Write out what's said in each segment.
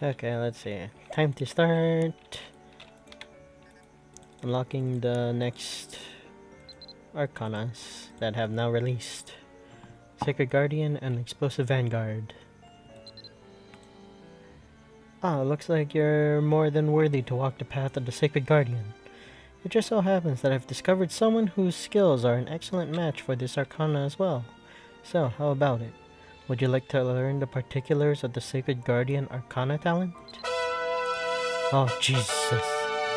Okay, let's see. Time to start. Unlocking the next Arcanas that have now released. Sacred Guardian and Explosive Vanguard. Ah, looks like you're more than worthy to walk the path of the Sacred Guardian. It just so happens that I've discovered someone whose skills are an excellent match for this Arcana as well. So, how about it? Would you like to learn the particulars of the Sacred Guardian Arcana talent? Oh, Jesus.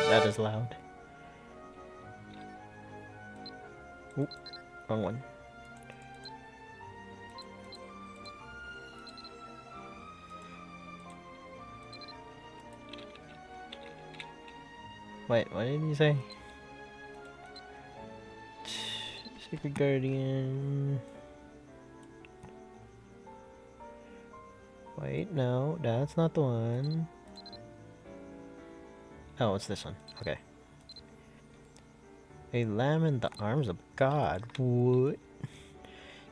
That is loud. Oop, wrong one. Wait, what did you say? Sacred Guardian. Wait, no, that's not the one. Oh, it's this one. Okay. A lamb in the arms of God. What?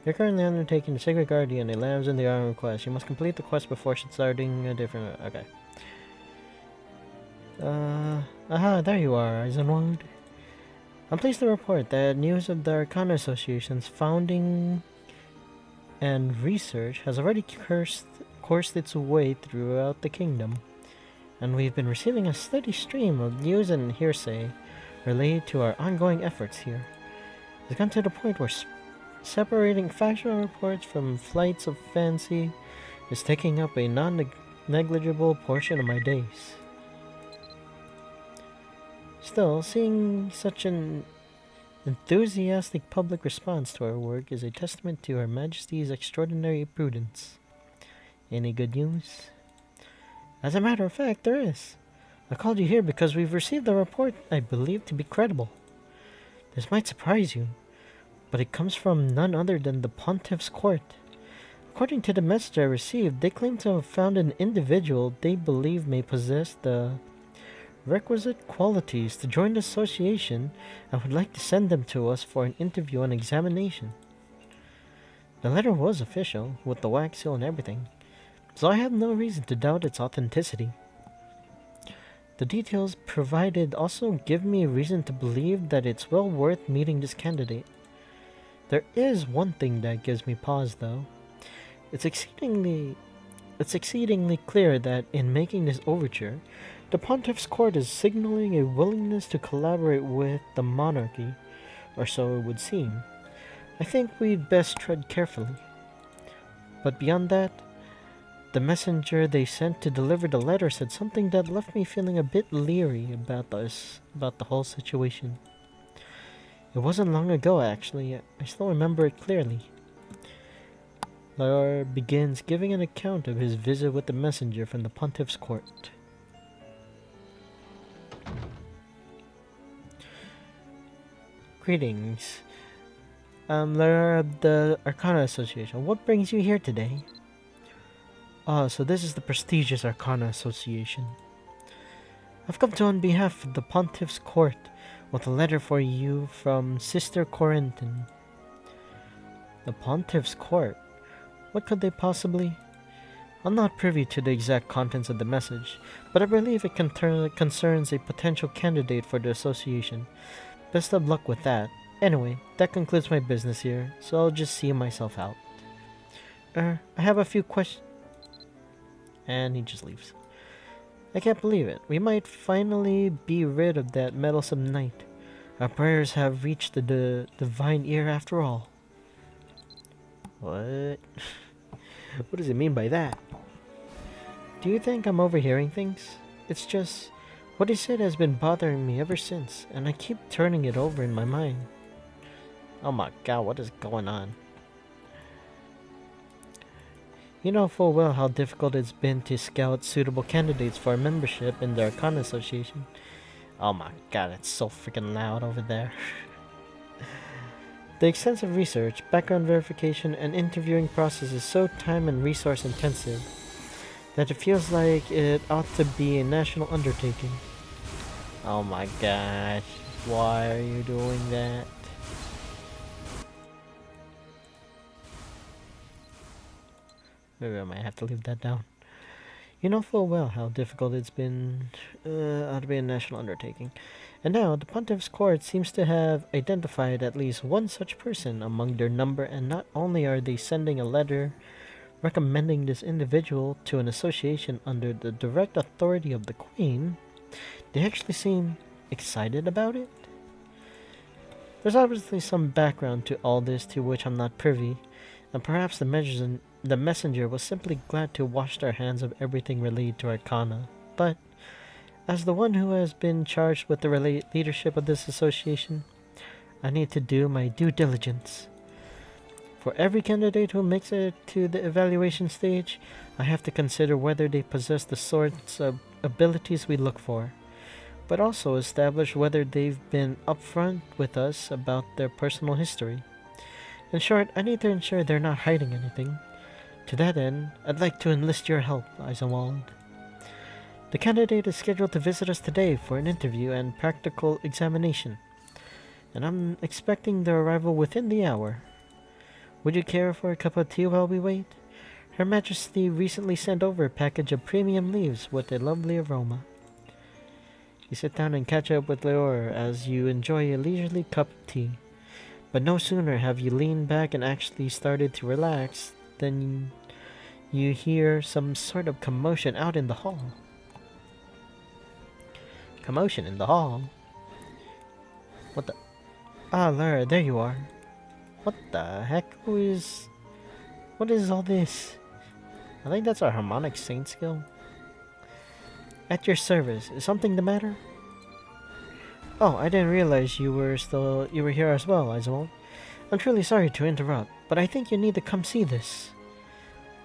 You're currently undertaking the Sacred Guardian, a lamb's in the arm quest. You must complete the quest before starting a different... Okay. Aha, there you are, Eisenwald. I'm pleased to report that news of the Arcana Association's founding and research has already coursed its way throughout the kingdom, and we've been receiving a steady stream of news and hearsay related to our ongoing efforts here. It's gotten to the point where separating factual reports from flights of fancy is taking up a non-negligible portion of my days. Still, seeing such an enthusiastic public response to our work is a testament to Her Majesty's extraordinary prudence. Any good news? As a matter of fact, there is. I called you here because we've received a report I believe to be credible. This might surprise you, but it comes from none other than the Pontiff's court. According to the message I received, they claim to have found an individual they believe may possess the requisite qualities to join the association and would like to send them to us for an interview and examination. The letter was official, with the wax seal and everything, so I have no reason to doubt its authenticity. The details provided also give me reason to believe that it's well worth meeting this candidate. There is one thing that gives me pause, though. It's exceedingly clear that in making this overture, the Pontiff's court is signaling a willingness to collaborate with the monarchy, or so it would seem. I think we'd best tread carefully. But beyond that, the messenger they sent to deliver the letter said something that left me feeling a bit leery about the whole situation. It wasn't long ago, actually. I still remember it clearly. Laura begins giving an account of his visit with the messenger from the Pontiff's court. Greetings. Laura of the Arcana Association. What brings you here today? Ah, so this is the prestigious Arcana Association. I've come to on behalf of the Pontiff's court with a letter for you from Sister Corentin. The Pontiff's court? What could they possibly... I'm not privy to the exact contents of the message, but I believe it concerns a potential candidate for the association. Best of luck with that. Anyway, that concludes my business here, so I'll just see myself out. I have a few questions. And he just leaves. I can't believe it. We might finally be rid of that meddlesome knight. Our prayers have reached the divine ear after all. What? What does it mean by that? Do you think I'm overhearing things? It's just... what he said has been bothering me ever since, and I keep turning it over in my mind. Oh my god, what is going on? You know full well how difficult it's been to scout suitable candidates for membership in the Arcana Association. Oh my god, it's so freaking loud over there. The extensive research, background verification, and interviewing process is so time and resource intensive that it feels like it ought to be a national undertaking. Oh my gosh, why are you doing that? Maybe I might have to leave that down. You know full well how difficult it's been to be a national undertaking. And now, the Pontiff's Court seems to have identified at least one such person among their number, and not only are they sending a letter recommending this individual to an association under the direct authority of the Queen, they actually seem excited about it. There's obviously some background to all this to which I'm not privy, and perhaps the messenger was simply glad to wash their hands of everything related to Arcana. But, as the one who has been charged with the leadership of this association, I need to do my due diligence. For every candidate who makes it to the evaluation stage, I have to consider whether they possess the sorts of abilities we look for, but also establish whether they've been upfront with us about their personal history. In short, I need to ensure they're not hiding anything. To that end, I'd like to enlist your help, Eisenwald. The candidate is scheduled to visit us today for an interview and practical examination, and I'm expecting their arrival within the hour. Would you care for a cup of tea while we wait? Her Majesty recently sent over a package of premium leaves with a lovely aroma. You sit down and catch up with Leor as you enjoy a leisurely cup of tea. But no sooner have you leaned back and actually started to relax than you hear some sort of commotion out in the hall. Commotion in the hall? What the? Ah, Lara, there you are. What the heck? What is all this? I think that's our harmonic saint skill. At your service. Is something the matter? Oh, I didn't realize you were here as well, Isabel. I'm truly sorry to interrupt, but I think you need to come see this.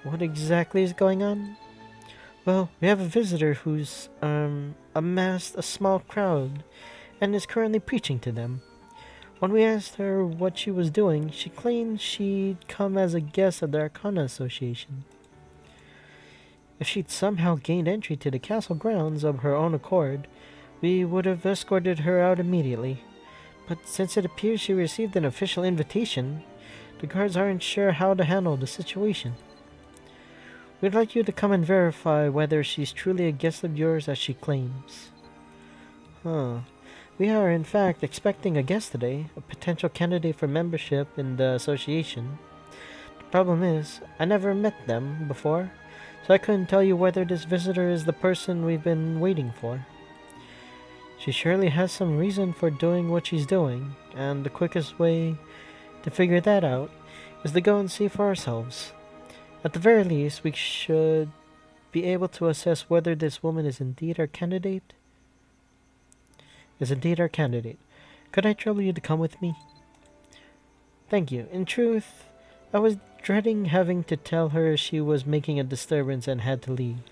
What exactly is going on? Well, we have a visitor who's amassed a small crowd and is currently preaching to them. When we asked her what she was doing, she claimed she'd come as a guest of the Arcana Association. If she'd somehow gained entry to the castle grounds of her own accord, we would have escorted her out immediately. But since it appears she received an official invitation, the guards aren't sure how to handle the situation. We'd like you to come and verify whether she's truly a guest of yours as she claims. Huh. We are, in fact, expecting a guest today, a potential candidate for membership in the association. The problem is, I never met them before, so I couldn't tell you whether this visitor is the person we've been waiting for. She surely has some reason for doing what she's doing, and the quickest way to figure that out is to go and see for ourselves. At the very least, we should be able to assess whether this woman is indeed our candidate. Could I trouble you to come with me? Thank you. In truth, I was dreading having to tell her she was making a disturbance and had to leave.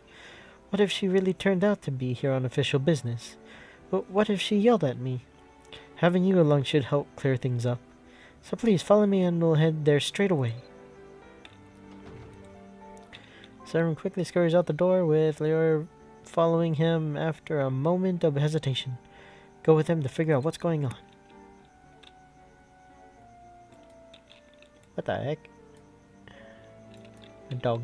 What if she really turned out to be here on official business? But what if she yelled at me? Having you along should help clear things up. So please follow me and we'll head there straight away. Siren quickly scurries out the door with Leor following him after a moment of hesitation. Go with him to figure out what's going on. What the heck? A dog.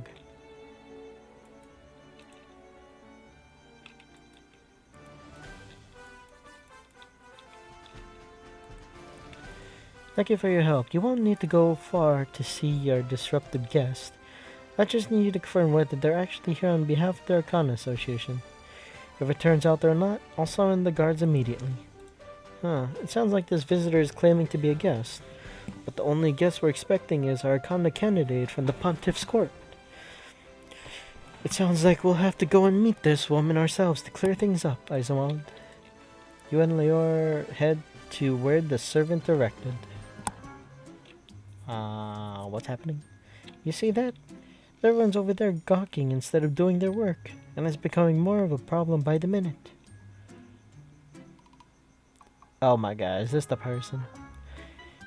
Thank you for your help. You won't need to go far to see your disruptive guest. I just need you to confirm whether they're actually here on behalf of the Arcana Association. If it turns out they're not, I'll summon the guards immediately. It sounds like this visitor is claiming to be a guest, but the only guest we're expecting is our Arcana candidate from the Pontiff's Court. It sounds like we'll have to go and meet this woman ourselves to clear things up, Eisenwald. You and Leor head to where the servant directed. What's happening? You see that? Everyone's over there gawking instead of doing their work, and it's becoming more of a problem by the minute. Oh my god, is this the person?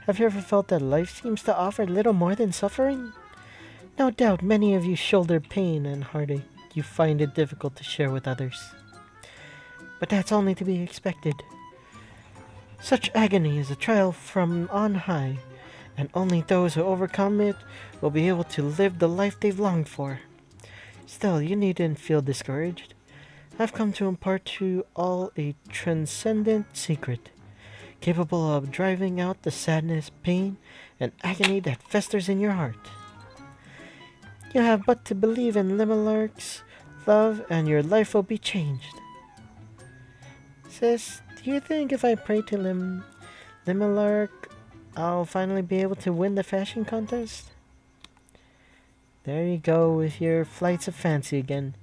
Have you ever felt that life seems to offer little more than suffering? No doubt many of you shoulder pain and heartache you find it difficult to share with others. But that's only to be expected. Such agony is a trial from on high, and only those who overcome it will be able to live the life they've longed for. Still, you needn't feel discouraged. I've come to impart to you all a transcendent secret, capable of driving out the sadness, pain, and agony that festers in your heart. You have but to believe in Limelark's love, and your life will be changed. Sis, do you think if I pray to Limelark, I'll finally be able to win the fashion contest? There you go with your flights of fancy again.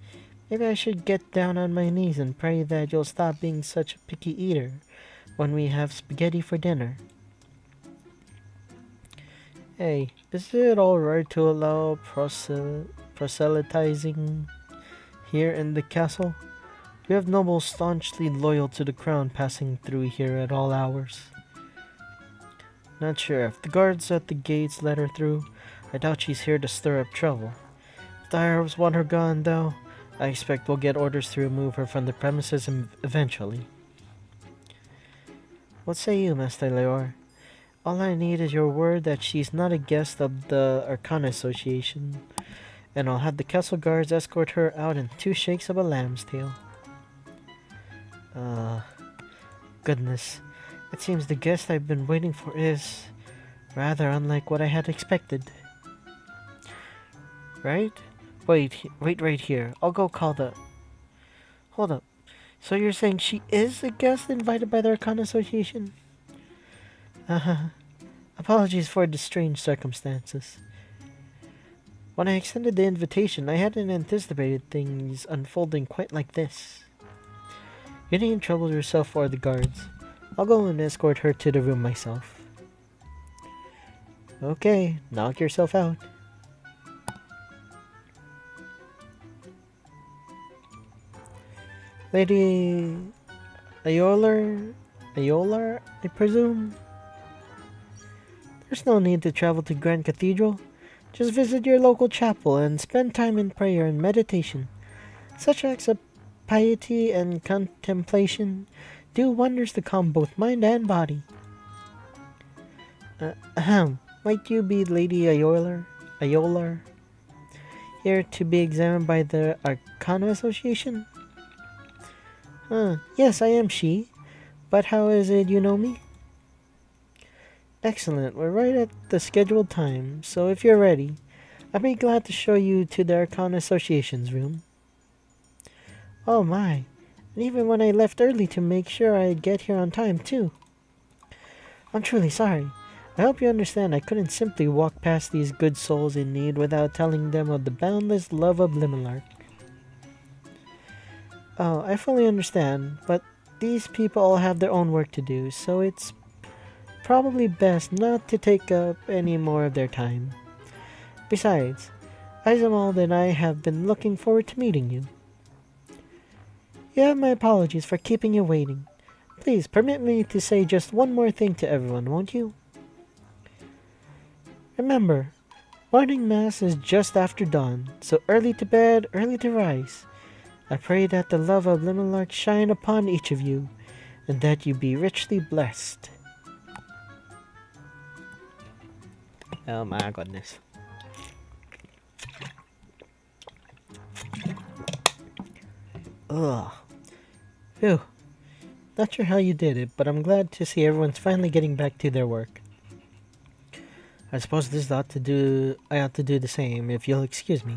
Maybe I should get down on my knees and pray that you'll stop being such a picky eater when we have spaghetti for dinner. Hey, is it alright to allow proselytizing here in the castle? We have nobles staunchly loyal to the crown passing through here at all hours. Not sure. If the guards at the gates let her through, I doubt she's here to stir up trouble. If the Arabs want her gone, though, I expect we'll get orders to remove her from the premises eventually. What say you, Master Leor? All I need is your word that she's not a guest of the Arcana Association, and I'll have the castle guards escort her out in 2 shakes of a lamb's tail. Goodness. It seems the guest I've been waiting for is rather unlike what I had expected. Right? Wait right here. I'll go call the... Hold up. So you're saying she is a guest invited by the Arcana Association? Apologies for the strange circumstances. When I extended the invitation, I hadn't anticipated things unfolding quite like this. You needn't trouble yourself or the guards. I'll go and escort her to the room myself. Okay, knock yourself out. Lady Ayolar, I presume? There's no need to travel to Grand Cathedral. Just visit your local chapel and spend time in prayer and meditation. Such acts of piety and contemplation do wonders to calm both mind and body. Might you be Lady Ayolar? Here to be examined by the Arcana Association? Yes, I am she. But how is it you know me? Excellent, we're right at the scheduled time, so if you're ready, I'd be glad to show you to the Arcana Association's room. Oh my, and even when I left early to make sure I'd get here on time, too. I'm truly sorry. I hope you understand I couldn't simply walk past these good souls in need without telling them of the boundless love of Limelark. Oh, I fully understand, but these people all have their own work to do, so it's probably best not to take up any more of their time. Besides, Isamald and I have been looking forward to meeting you. You have my apologies for keeping you waiting. Please permit me to say just one more thing to everyone, won't you? Remember, morning mass is just after dawn, so early to bed, early to rise. I pray that the love of Limelark shine upon each of you, and that you be richly blessed. Oh my goodness. Ugh. Phew. Not sure how you did it, but I'm glad to see everyone's finally getting back to their work. I suppose I ought to do the same, if you'll excuse me.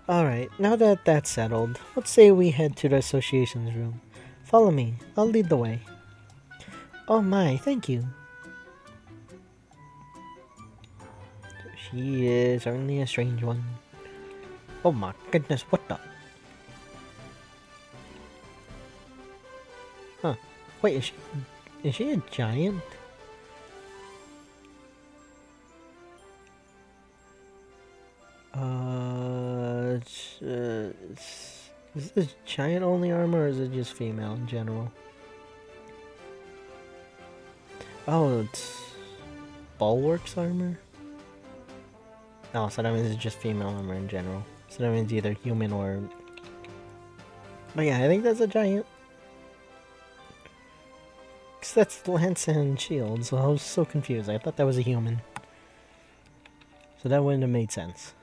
Alright, now that that's settled, let's say we head to the association's room. Follow me, I'll lead the way. Oh my, thank you. She is certainly a strange one. Oh my goodness, what the? Huh. Wait, is she a giant? Is this giant only armor or is it just female in general? Oh, it's Bulwark's armor? No, so that means it's just female armor in general. So that means either human or... But yeah, I think that's a giant. Because that's lance and shield, so I was so confused. I thought that was a human. So that wouldn't have made sense.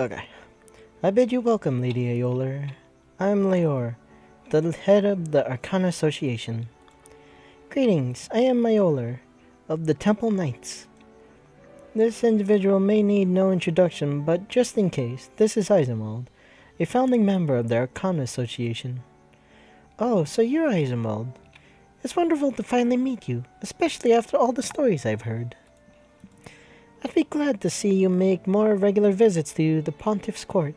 Okay. I bid you welcome, Lady Ayoler. I'm Leor, the head of the Arcana Association. Greetings, I am Mayoler, of the Temple Knights. This individual may need no introduction, but just in case, this is Eisenwald, a founding member of the Arcana Association. Oh, so you're Eisenwald. It's wonderful to finally meet you, especially after all the stories I've heard. I'd be glad to see you make more regular visits to the Pontiff's Court.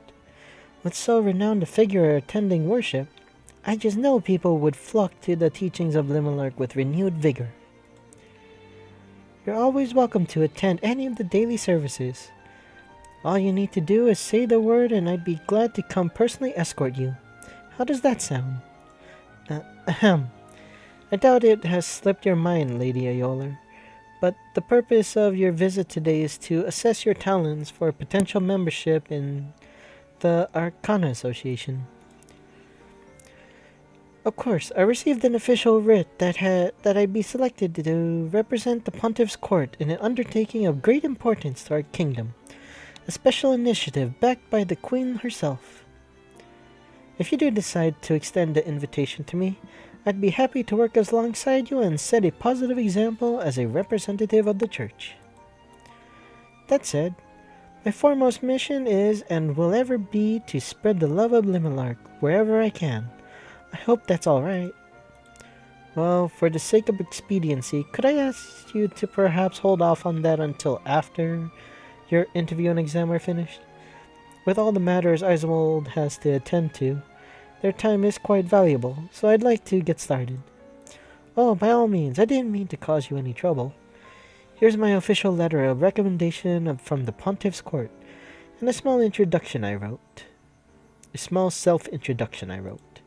With so renowned a figure attending worship, I just know people would flock to the teachings of Limelark with renewed vigor. You're always welcome to attend any of the daily services. All you need to do is say the word and I'd be glad to come personally escort you. How does that sound? Ahem. I doubt it has slipped your mind, Lady Ayoler, but the purpose of your visit today is to assess your talents for potential membership in the Arcana Association. Of course, I received an official writ that I'd be selected to represent the Pontiff's Court in an undertaking of great importance to our kingdom, a special initiative backed by the Queen herself. If you do decide to extend the invitation to me, I'd be happy to work alongside you and set a positive example as a representative of the Church. That said, my foremost mission is and will ever be to spread the love of Limelark wherever I can. I hope that's alright. Well, for the sake of expediency, could I ask you to perhaps hold off on that until after your interview and exam are finished? With all the matters Eisenwald has to attend to, their time is quite valuable, so I'd like to get started. Oh, by all means, I didn't mean to cause you any trouble. Here's my official letter of recommendation from the Pontiff's Court, and a small introduction I wrote. A small self-introduction I wrote.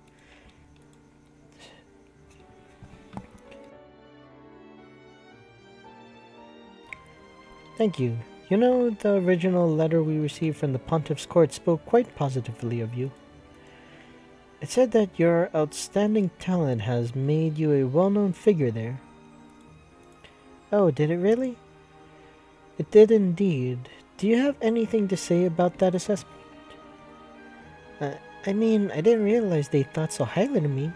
Thank you. You know, the original letter we received from the Pontiff's Court spoke quite positively of you. It said that your outstanding talent has made you a well-known figure there. Oh, did it really? It did indeed. Do you have anything to say about that assessment? I mean, I didn't realize they thought so highly of me.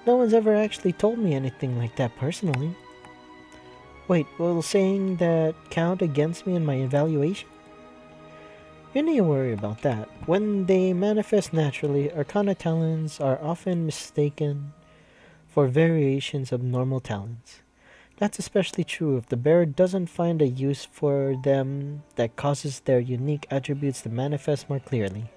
No one's ever actually told me anything like that personally. Wait, will saying that count against me in my evaluation? You need to worry about that. When they manifest naturally, Arcana talents are often mistaken for variations of normal talents. That's especially true if the bearer doesn't find a use for them that causes their unique attributes to manifest more clearly.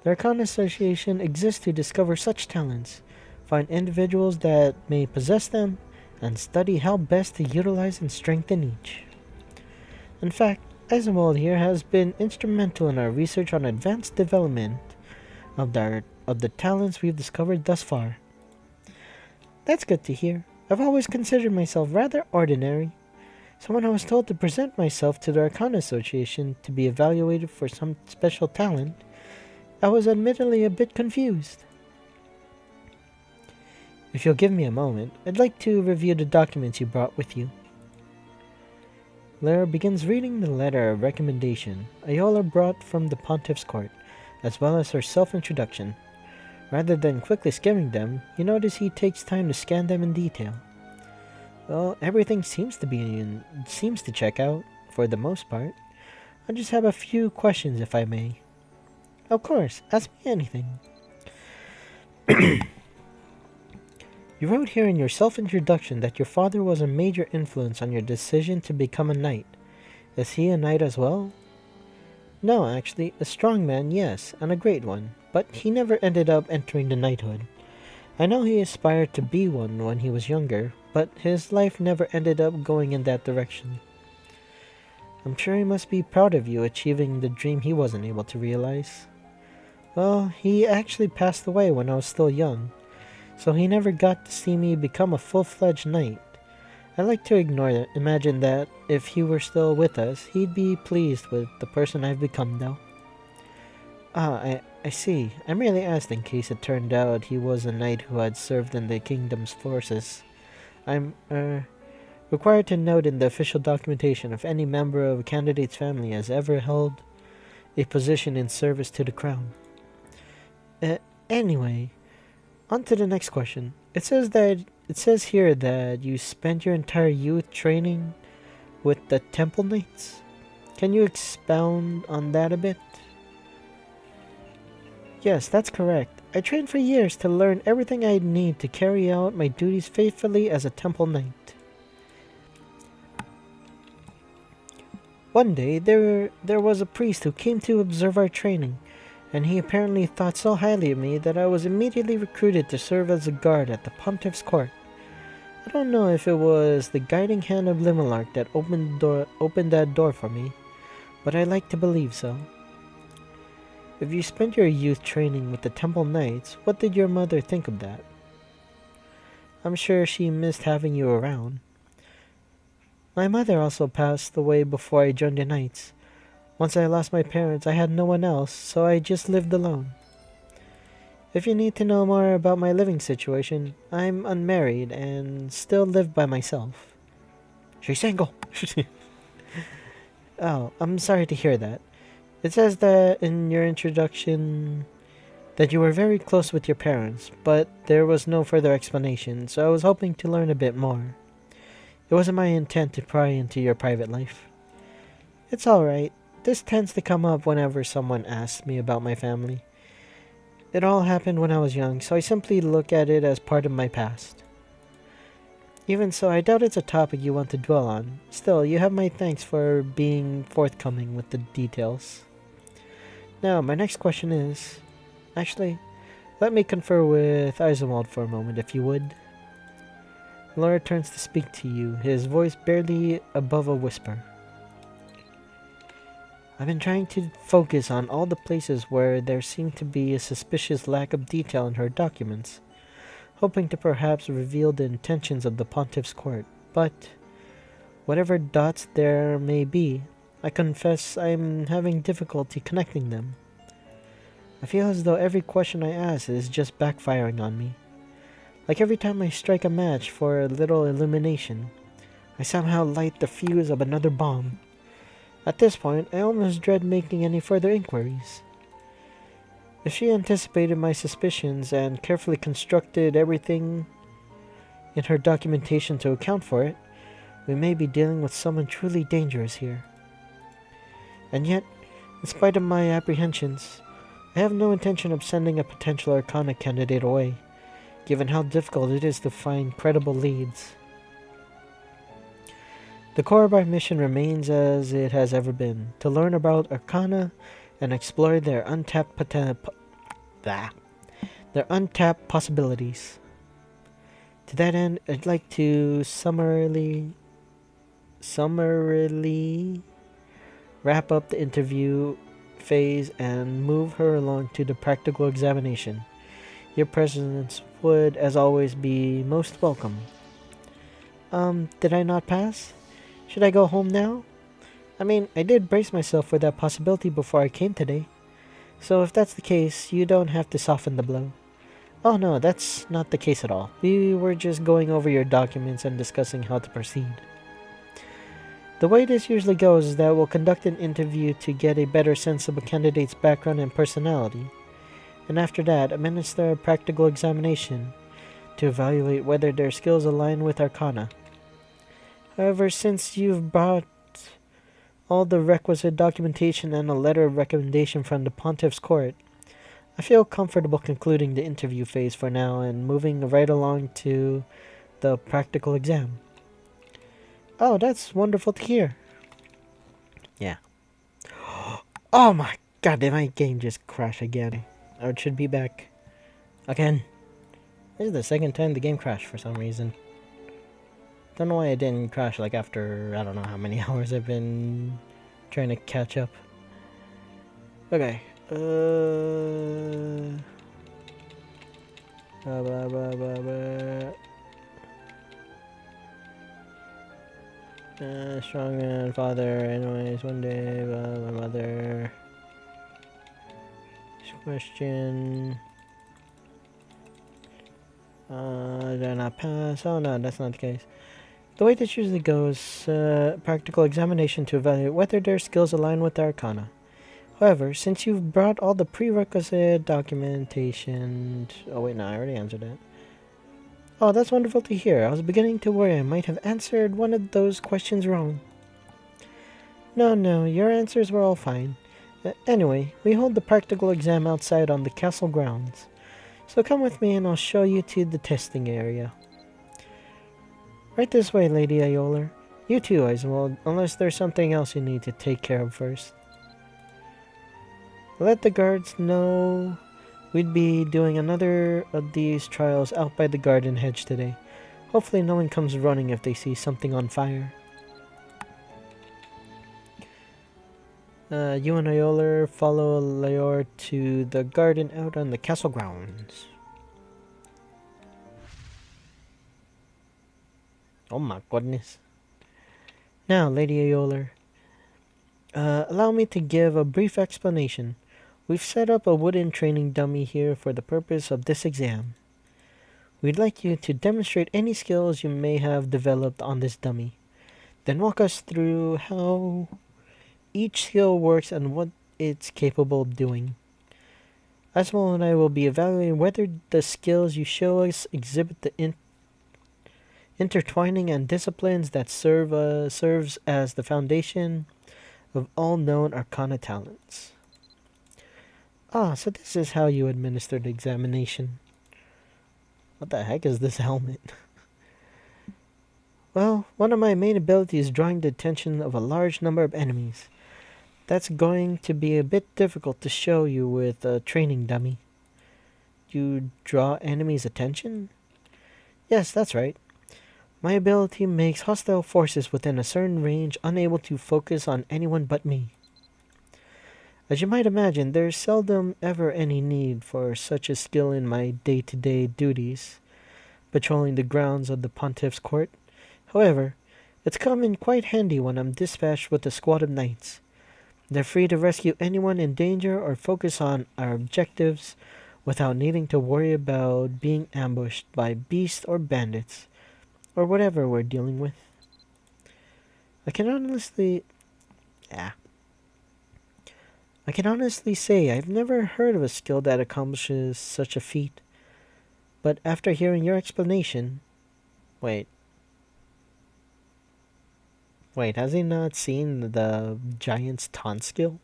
The Arcana Association exists to discover such talents, find individuals that may possess them, and study how best to utilize and strengthen each. In fact, Eisenwald here has been instrumental in our research on advanced development of the talents we've discovered thus far. That's good to hear. I've always considered myself rather ordinary, so when I was told to present myself to the Arcana Association to be evaluated for some special talent, I was admittedly a bit confused. If you'll give me a moment, I'd like to review the documents you brought with you. Lara begins reading the letter of recommendation Ayola brought from the Pontiff's Court, as well as her self-introduction. Rather than quickly skimming them, you notice he takes time to scan them in detail. Well, everything seems to check out, for the most part. I just have a few questions, if I may. Of course, ask me anything. You wrote here in your self-introduction that your father was a major influence on your decision to become a knight. Is he a knight as well? No, actually, a strong man, yes, and a great one, but he never ended up entering the knighthood. I know he aspired to be one when he was younger, but his life never ended up going in that direction. I'm sure he must be proud of you achieving the dream he wasn't able to realize. Well, he actually passed away when I was still young, so he never got to see me become a full-fledged knight. I like to imagine that if he were still with us, he'd be pleased with the person I've become now. I see. I merely asked in case it turned out he was a knight who had served in the kingdom's forces. I'm, required to note in the official documentation if any member of a candidate's family has ever held a position in service to the crown. Uh, anyway, on to the next question. It says here that you spent your entire youth training with the Temple Knights. Can you expound on that a bit? Yes, that's correct. I trained for years to learn everything I need to carry out my duties faithfully as a Temple Knight. One day, there was a priest who came to observe our training, and he apparently thought so highly of me that I was immediately recruited to serve as a guard at the Pontiff's court. I don't know if it was the guiding hand of Limelark that opened that door for me, but I like to believe so. If you spent your youth training with the Temple Knights, what did your mother think of that? I'm sure she missed having you around. My mother also passed away before I joined the Knights. Once I lost my parents, I had no one else, so I just lived alone. If you need to know more about my living situation, I'm unmarried and still live by myself. She's single. Oh, I'm sorry to hear that. It says that in your introduction that you were very close with your parents, but there was no further explanation, so I was hoping to learn a bit more. It wasn't my intent to pry into your private life. It's alright. This tends to come up whenever someone asks me about my family. It all happened when I was young, so I simply look at it as part of my past. Even so, I doubt it's a topic you want to dwell on. Still, you have my thanks for being forthcoming with the details. Now, my next question is... Actually, let me confer with Eisenwald for a moment, if you would. Laura turns to speak to you, his voice barely above a whisper. I've been trying to focus on all the places where there seemed to be a suspicious lack of detail in her documents, hoping to perhaps reveal the intentions of the Pontiff's court, but whatever dots there may be, I confess I'm having difficulty connecting them. I feel as though every question I ask is just backfiring on me. Like every time I strike a match for a little illumination, I somehow light the fuse of another bomb. At this point, I almost dread making any further inquiries. If she anticipated my suspicions and carefully constructed everything in her documentation to account for it, we may be dealing with someone truly dangerous here. And yet, in spite of my apprehensions, I have no intention of sending a potential Arcana candidate away, given how difficult it is to find credible leads. The core of our mission remains as it has ever been, to learn about Arcana and explore their untapped possibilities. To that end, I'd like to summarily wrap up the interview phase and move her along to the practical examination. Your presence would, as always, be most welcome. Did I not pass? Should I go home now? I mean, I did brace myself for that possibility before I came today. So if that's the case, you don't have to soften the blow. Oh no, that's not the case at all. We were just going over your documents and discussing how to proceed. The way this usually goes is that we'll conduct an interview to get a better sense of a candidate's background and personality, and after that, administer a practical examination to evaluate whether their skills align with Arcana. However, since you've brought all the requisite documentation and a letter of recommendation from the Pontiff's court, I feel comfortable concluding the interview phase for now and moving right along to the practical exam. Oh, that's wonderful to hear. Yeah. Oh my god, did my game just crash again? Or it should be back again. This is the second time the game crashed for some reason. Don't know why it didn't crash like after I don't know how many hours I've been trying to catch up. Okay. Strong man, father, anyways, one day, my mother. Question. Did I not pass? Oh no, that's not the case. The way this usually goes, practical examination to evaluate whether their skills align with the Arcana. However, since you've brought all the prerequisite documentation... Oh wait, no, I already answered that. Oh, that's wonderful to hear. I was beginning to worry I might have answered one of those questions wrong. No, your answers were all fine. Anyway, we hold the practical exam outside on the castle grounds. So come with me and I'll show you to the testing area. Right this way, Lady Iola. You too, Iswald, unless there's something else you need to take care of first. Let the guards know we'd be doing another of these trials out by the garden hedge today. Hopefully no one comes running if they see something on fire. You and Iola follow Lior to the garden out on the castle grounds. Oh my goodness. Now, Lady Iola, allow me to give a brief explanation. We've set up a wooden training dummy here for the purpose of this exam. We'd like you to demonstrate any skills you may have developed on this dummy. Then walk us through how each skill works and what it's capable of doing. Asmal and I will be evaluating whether the skills you show us exhibit the intertwining and disciplines that serves as the foundation of all known Arcana talents. Ah, so this is how you administer the examination. What the heck is this helmet? Well, one of my main abilities is drawing the attention of a large number of enemies. That's going to be a bit difficult to show you with a training dummy. You draw enemies' attention? Yes, that's right. My ability makes hostile forces within a certain range unable to focus on anyone but me. As you might imagine, there's seldom ever any need for such a skill in my day-to-day duties, patrolling the grounds of the Pontiff's court. However, it's come in quite handy when I'm dispatched with a squad of knights. They're free to rescue anyone in danger or focus on our objectives without needing to worry about being ambushed by beasts or bandits, or whatever we're dealing with. I can honestly say I've never heard of a skill that accomplishes such a feat. But after hearing your explanation... Wait, has he not seen the giant's taunt skill?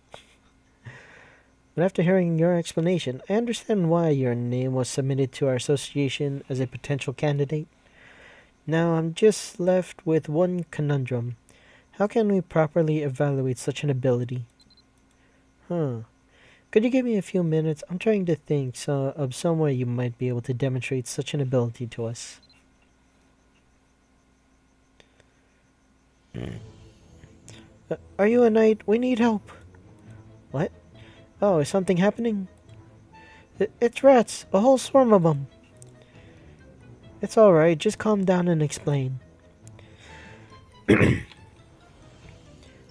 But after hearing your explanation, I understand why your name was submitted to our association as a potential candidate. Now I'm just left with one conundrum. How can we properly evaluate such an ability? Could you give me a few minutes? I'm trying to think of some way you might be able to demonstrate such an ability to us. Are you a knight? We need help. What? Oh, is something happening? It's rats. A whole swarm of them. It's alright. Just calm down and explain. I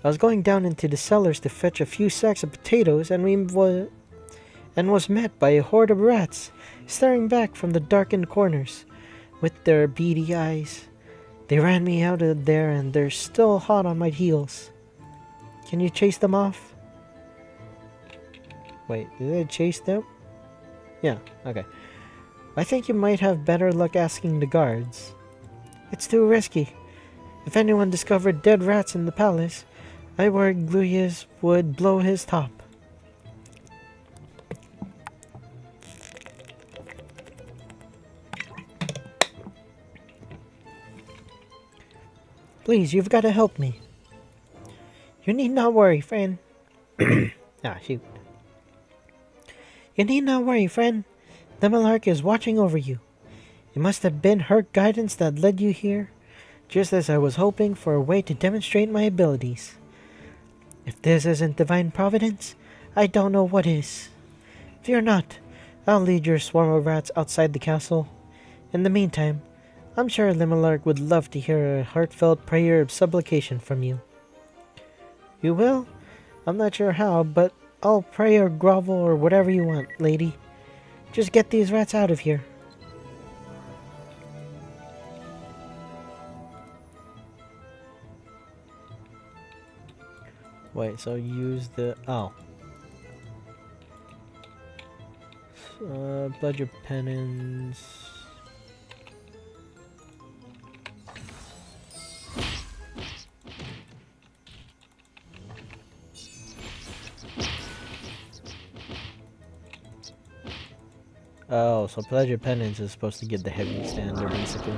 was going down into the cellars to fetch a few sacks of potatoes and was met by a horde of rats, staring back from the darkened corners with their beady eyes. They ran me out of there and they're still hot on my heels. Can you chase them off? Wait, did they chase them? Yeah, okay. I think you might have better luck asking the guards. It's too risky. If anyone discovered dead rats in the palace, I worried Gluyas would blow his top. Please, you've got to help me. You need not worry, friend. Shoot. You need not worry, friend. The Malark is watching over you. It must have been her guidance that led you here, just as I was hoping for a way to demonstrate my abilities. If this isn't divine providence, I don't know what is. Fear not. I'll lead your swarm of rats outside the castle. In the meantime, I'm sure Limelark would love to hear a heartfelt prayer of supplication from you. You will? I'm not sure how, but I'll pray or grovel or whatever you want, lady. Just get these rats out of here. Wait, so use the... Oh. Pledge of penance. Oh, so Pledge of Penance is supposed to get the heavy standard, basically.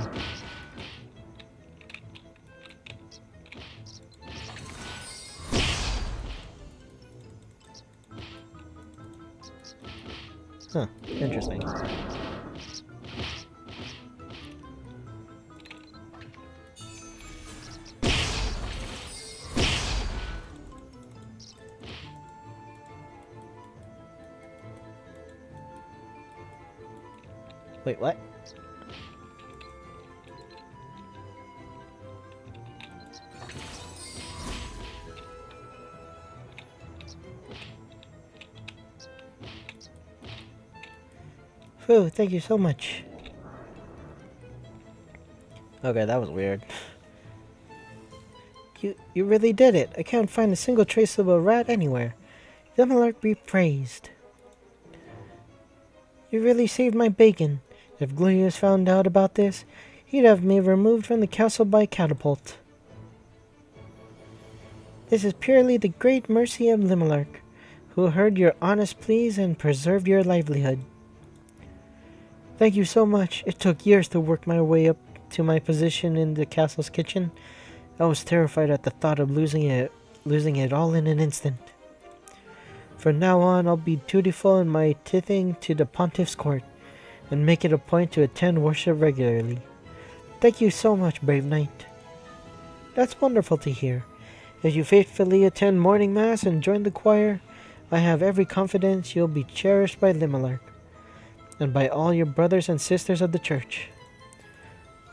Huh, interesting. Wait, what? Phew, thank you so much. Okay, that was weird. You really did it. I can't find a single trace of a rat anywhere. Limelark be praised. You really saved my bacon. If Glueus found out about this, he'd have me removed from the castle by catapult. This is purely the great mercy of Limelark, who heard your honest pleas and preserved your livelihood. Thank you so much. It took years to work my way up to my position in the castle's kitchen. I was terrified at the thought of losing it all in an instant. From now on, I'll be dutiful in my tithing to the pontiff's court, and make it a point to attend worship regularly. Thank you so much, brave knight. That's wonderful to hear. If you faithfully attend morning mass and join the choir, I have every confidence you'll be cherished by Limelark, and by all your brothers and sisters of the church.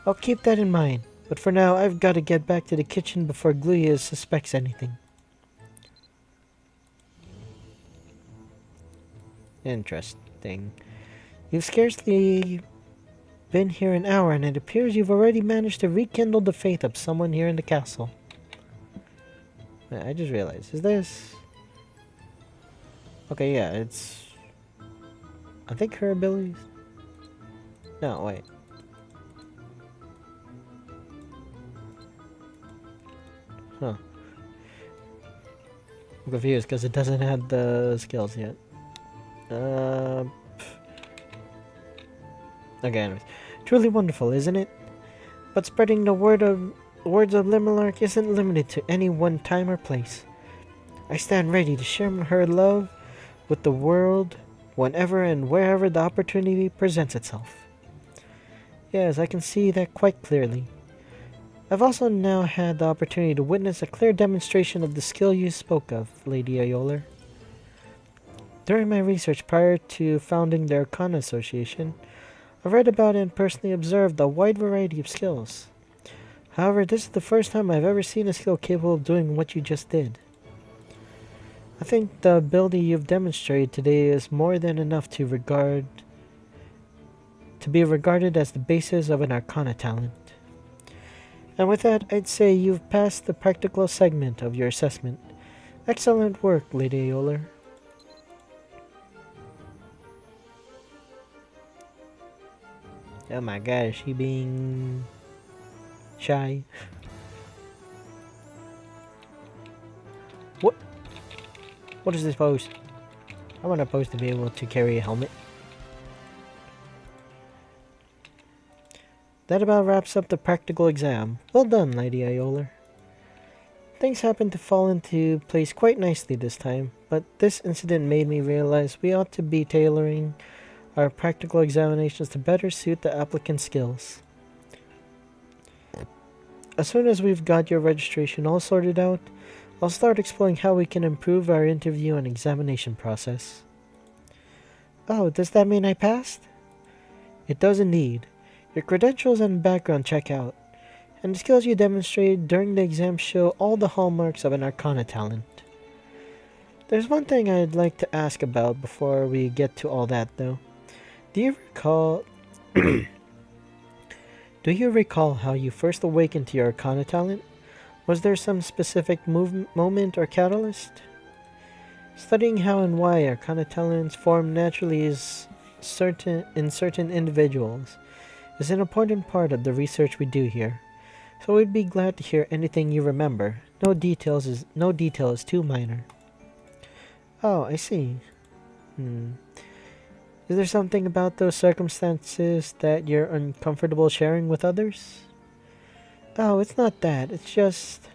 I'll keep that in mind, but for now I've got to get back to the kitchen before Glueus suspects anything. Interesting. You've scarcely been here an hour, and it appears you've already managed to rekindle the faith of someone here in the castle. I just realized, is this... Okay, yeah, it's... I think her abilities... No, wait. Huh. I'm confused because it doesn't have the skills yet. Okay, anyways. Truly wonderful, isn't it? But spreading the words of Limelark isn't limited to any one time or place. I stand ready to share her love with the world whenever and wherever the opportunity presents itself. Yes, I can see that quite clearly. I've also now had the opportunity to witness a clear demonstration of the skill you spoke of, Lady Ayoler. During my research prior to founding the Arcana Association, I read about and personally observed a wide variety of skills. However, this is the first time I've ever seen a skill capable of doing what you just did. I think the ability you've demonstrated today is more than enough to be regarded as the basis of an Arcana talent. And with that, I'd say you've passed the practical segment of your assessment. Excellent work, Lady Ayoler. Oh my gosh, she being shy. What? What is this pose? I want a pose to be able to carry a helmet. That about wraps up the practical exam. Well done, Lady Ayoler. Things happened to fall into place quite nicely this time, but this incident made me realize we ought to be tailoring our practical examinations to better suit the applicant's skills. As soon as we've got your registration all sorted out, I'll start exploring how we can improve our interview and examination process. Oh, does that mean I passed? It does indeed. Your credentials and background check out, and the skills you demonstrated during the exam show all the hallmarks of an Arcana talent. There's one thing I'd like to ask about before we get to all that, though. Do you recall... Do you recall how you first awakened to your Arcana talent? Was there some specific moment or catalyst? Studying how and why Arcana talents form naturally is certain individuals is an important part of the research we do here. So we'd be glad to hear anything you remember. No detail is too minor. Oh, I see. Hmm. Is there something about those circumstances that you're uncomfortable sharing with others? Oh, it's not that. It's just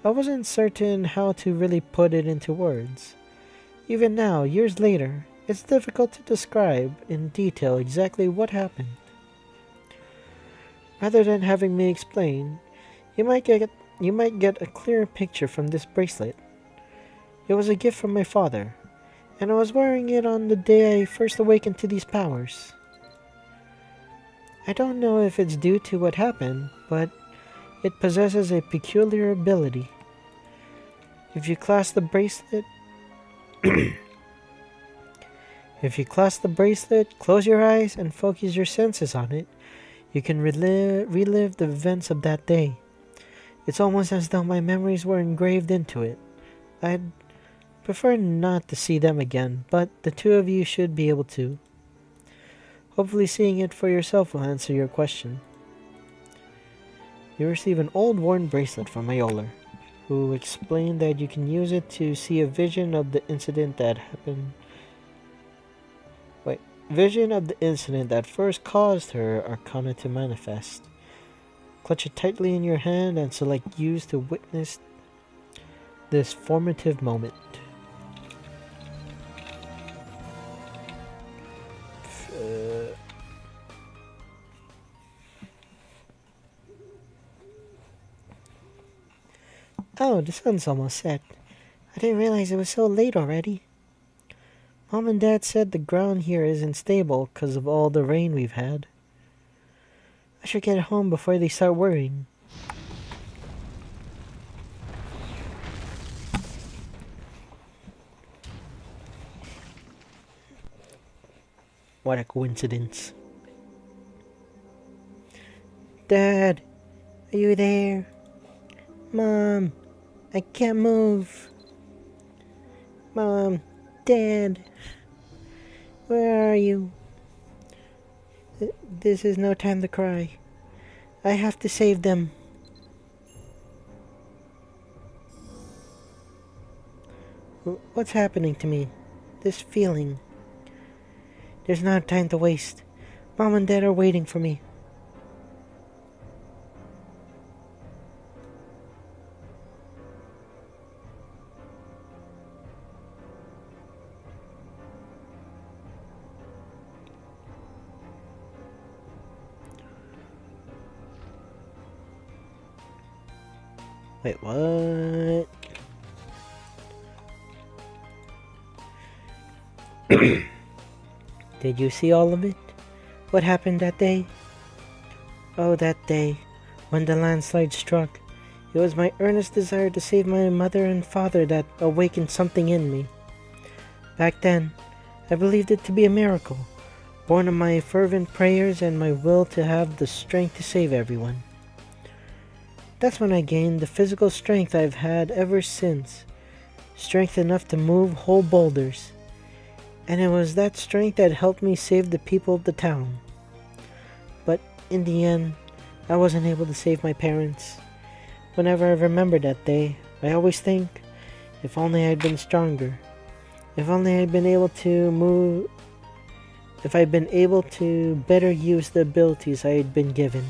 I wasn't certain how to really put it into words. Even now, years later, it's difficult to describe in detail exactly what happened. Rather than having me explain, you might get you might get a clearer picture from this bracelet. It was a gift from my father, and I was wearing it on the day I first awakened to these powers. I don't know if it's due to what happened, but it possesses a peculiar ability. If you clasp the bracelet, if you clasp the bracelet, close your eyes and focus your senses on it, you can relive the events of that day. It's almost as though my memories were engraved into it. I'd prefer not to see them again, but the two of you should be able to. Hopefully seeing it for yourself will answer your question. You receive an old worn bracelet from Iola, who explained that you can use it to see a vision of the incident that happened. Vision of the incident that first caused her Arcana to manifest. Clutch it tightly in your hand and select use to witness this formative moment. Oh, the sun's almost set. I didn't realize it was so late already. Mom and Dad said the ground here isn't stable because of all the rain we've had. I should get home before they start worrying. What a coincidence. Dad, are you there? Mom, I can't move. Mom, Dad, where are you? This is no time to cry. I have to save them. What's happening to me? This feeling. There's no time to waste. Mom and Dad are waiting for me. Wait, what? Did you see all of it? What happened that day? Oh, that day, when the landslide struck. It was my earnest desire to save my mother and father that awakened something in me. Back then, I believed it to be a miracle, born of my fervent prayers and my will to have the strength to save everyone. That's when I gained the physical strength I've had ever since. Strength enough to move whole boulders. And it was that strength that helped me save the people of the town. But in the end, I wasn't able to save my parents. Whenever I remember that day, I always think, if only I'd been stronger. If only I'd been able to move. If I'd been able to better use the abilities I had been given.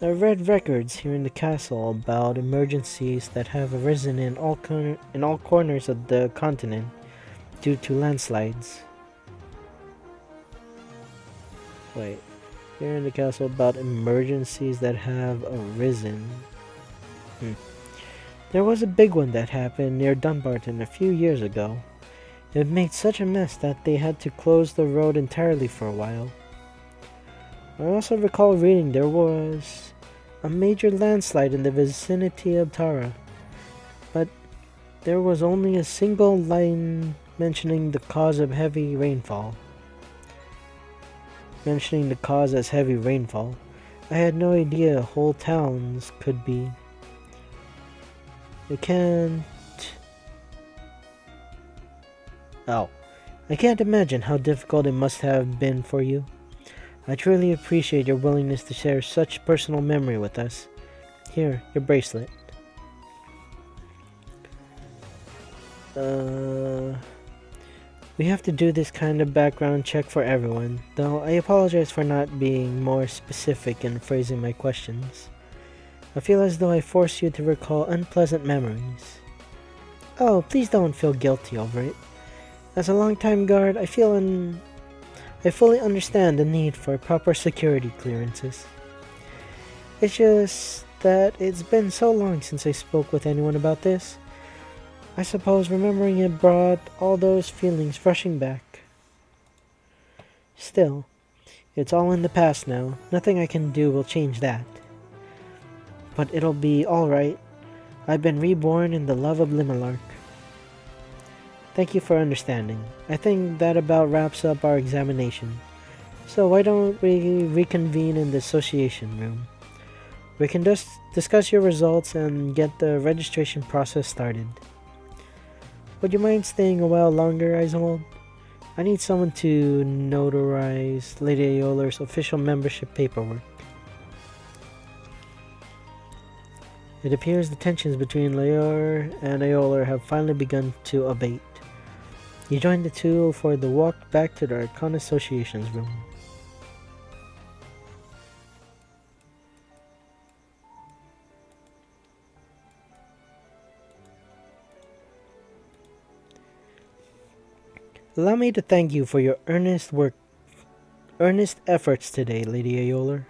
I've read records here in the castle about emergencies that have arisen in all corners of the continent due to landslides. Wait, here in the castle about emergencies that have arisen. There was a big one that happened near Dunbarton a few years ago. It made such a mess that they had to close the road entirely for a while. I also recall reading there was a major landslide in the vicinity of Tara, but there was only a single line mentioning the cause as heavy rainfall. I had no idea whole towns could be. I I can't imagine how difficult it must have been for you. I truly appreciate your willingness to share such personal memory with us. Here, your bracelet. Uh... We have to do this kind of background check for everyone, though I apologize for not being more specific in phrasing my questions. I feel as though I forced you to recall unpleasant memories. Oh, please don't feel guilty over it. As a longtime guard, I fully understand the need for proper security clearances. It's just that it's been so long since I spoke with anyone about this. I suppose remembering it brought all those feelings rushing back. Still, it's all in the past now. Nothing I can do will change that. But it'll be alright. I've been reborn in the love of Limelark. Thank you for understanding. I think that about wraps up our examination. So why don't we reconvene in the association room? We can just discuss your results and get the registration process started. Would you mind staying a while longer, Isolde? I need someone to notarize Lady Ayolar's official membership paperwork. It appears the tensions between Leor and Ayolar have finally begun to abate. You join the two for the walk back to the Arcana Association's room. Allow me to thank you for your earnest efforts today, Lady Ayolar.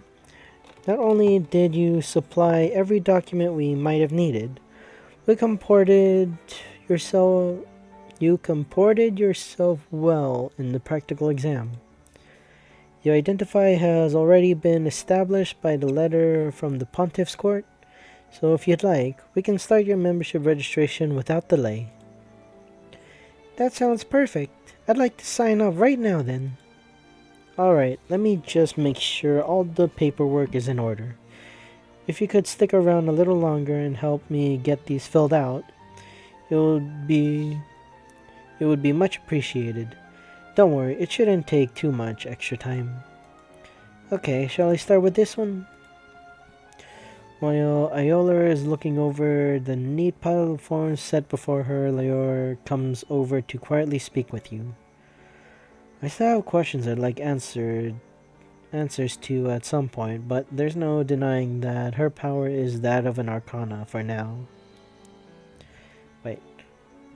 Not only did you supply every document we might have needed, you comported yourself well in the practical exam. Your identity has already been established by the letter from the Pontiff's Court, so if you'd like, we can start your membership registration without delay. That sounds perfect. I'd like to sign up right now then. Alright, let me just make sure all the paperwork is in order. If you could stick around a little longer and help me get these filled out, it would be much appreciated. Don't worry, it shouldn't take too much extra time. Okay, shall I start with this one? While Ayolar is looking over the neat pile of forms set before her, Leor comes over to quietly speak with you. I still have questions I'd like answers to at some point, but there's no denying that her power is that of an Arcana for now.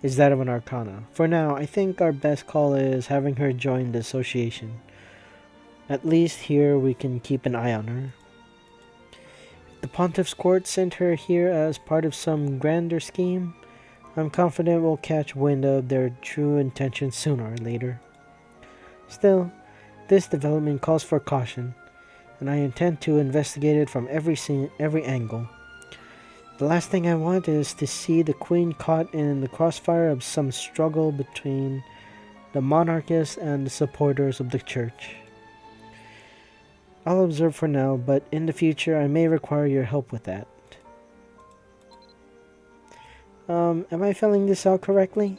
Is that of an Arcana. For now, I think our best call is having her join the association. At least here we can keep an eye on her. The Pontiff's Court sent her here as part of some grander scheme. I'm confident we'll catch wind of their true intentions sooner or later. Still, this development calls for caution, and I intend to investigate it from every angle. The last thing I want is to see the Queen caught in the crossfire of some struggle between the monarchists and the supporters of the Church. I'll observe for now, but in the future I may require your help with that. Am I filling this out correctly?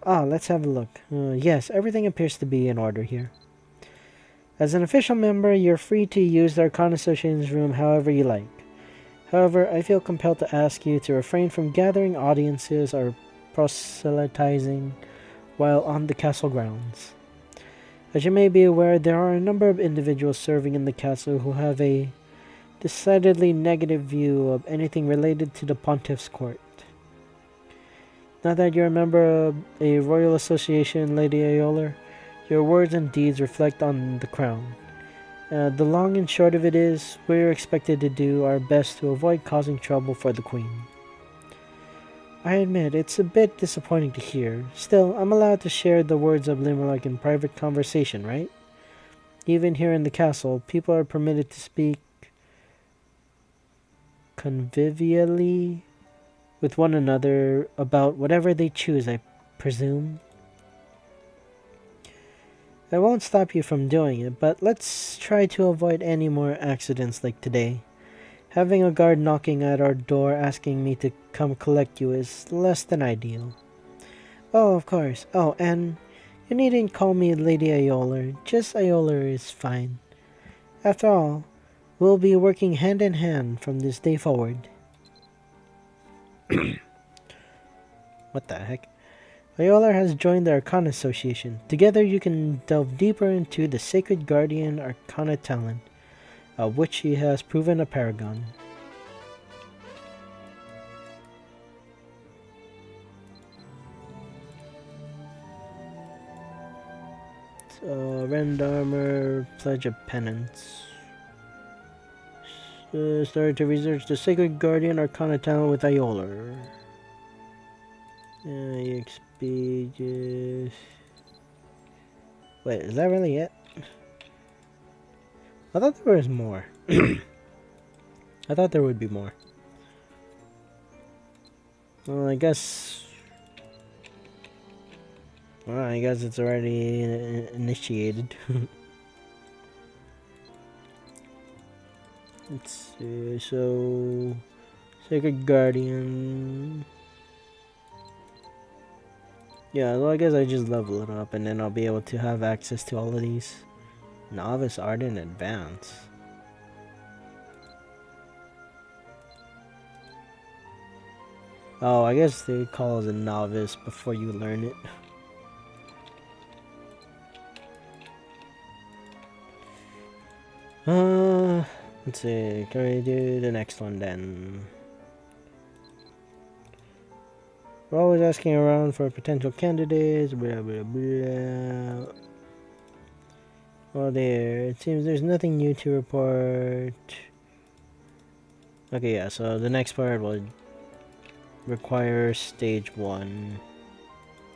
Let's have a look. Yes, everything appears to be in order here. As an official member, you're free to use the Arcana Association's room however you like. However, I feel compelled to ask you to refrain from gathering audiences or proselytizing while on the castle grounds. As you may be aware, there are a number of individuals serving in the castle who have a decidedly negative view of anything related to the Pontiff's Court. Now that you're a member of a royal association, Lady Ayolar, your words and deeds reflect on the crown. The long and short of it is, we're expected to do our best to avoid causing trouble for the Queen. I admit, it's a bit disappointing to hear. Still, I'm allowed to share the words of Limelark in private conversation, right? Even here in the castle, people are permitted to speak convivially with one another about whatever they choose, I presume. I won't stop you from doing it, but let's try to avoid any more accidents like today. Having a guard knocking at our door asking me to come collect you is less than ideal. Oh, of course. Oh, and You needn't call me Lady Iola. Just Iola is fine. After all, we'll be working hand in hand from this day forward. What the heck? Iola has joined the Arcana Association. Together you can delve deeper into the Sacred Guardian Arcana talent, of which he has proven a paragon. Rend Armor, Pledge of Penance. Started to research the Sacred Guardian Arcana talent with Iola. EXP just... Wait, is that really it? I thought there was more. I thought there would be more. Well, I guess... Well, I guess it's already initiated. Let's see, so... Sacred Guardian... Yeah, well, I guess I just level it up and then I'll be able to have access to all of these. Novice, Ardent, Advance. Oh, I guess they call it a novice before you learn it. Let's see, can we do the next one then? We're always asking around for potential candidates, blah blah blah. Oh there, it seems there's nothing new to report. Okay, yeah, so the next part will require stage 1.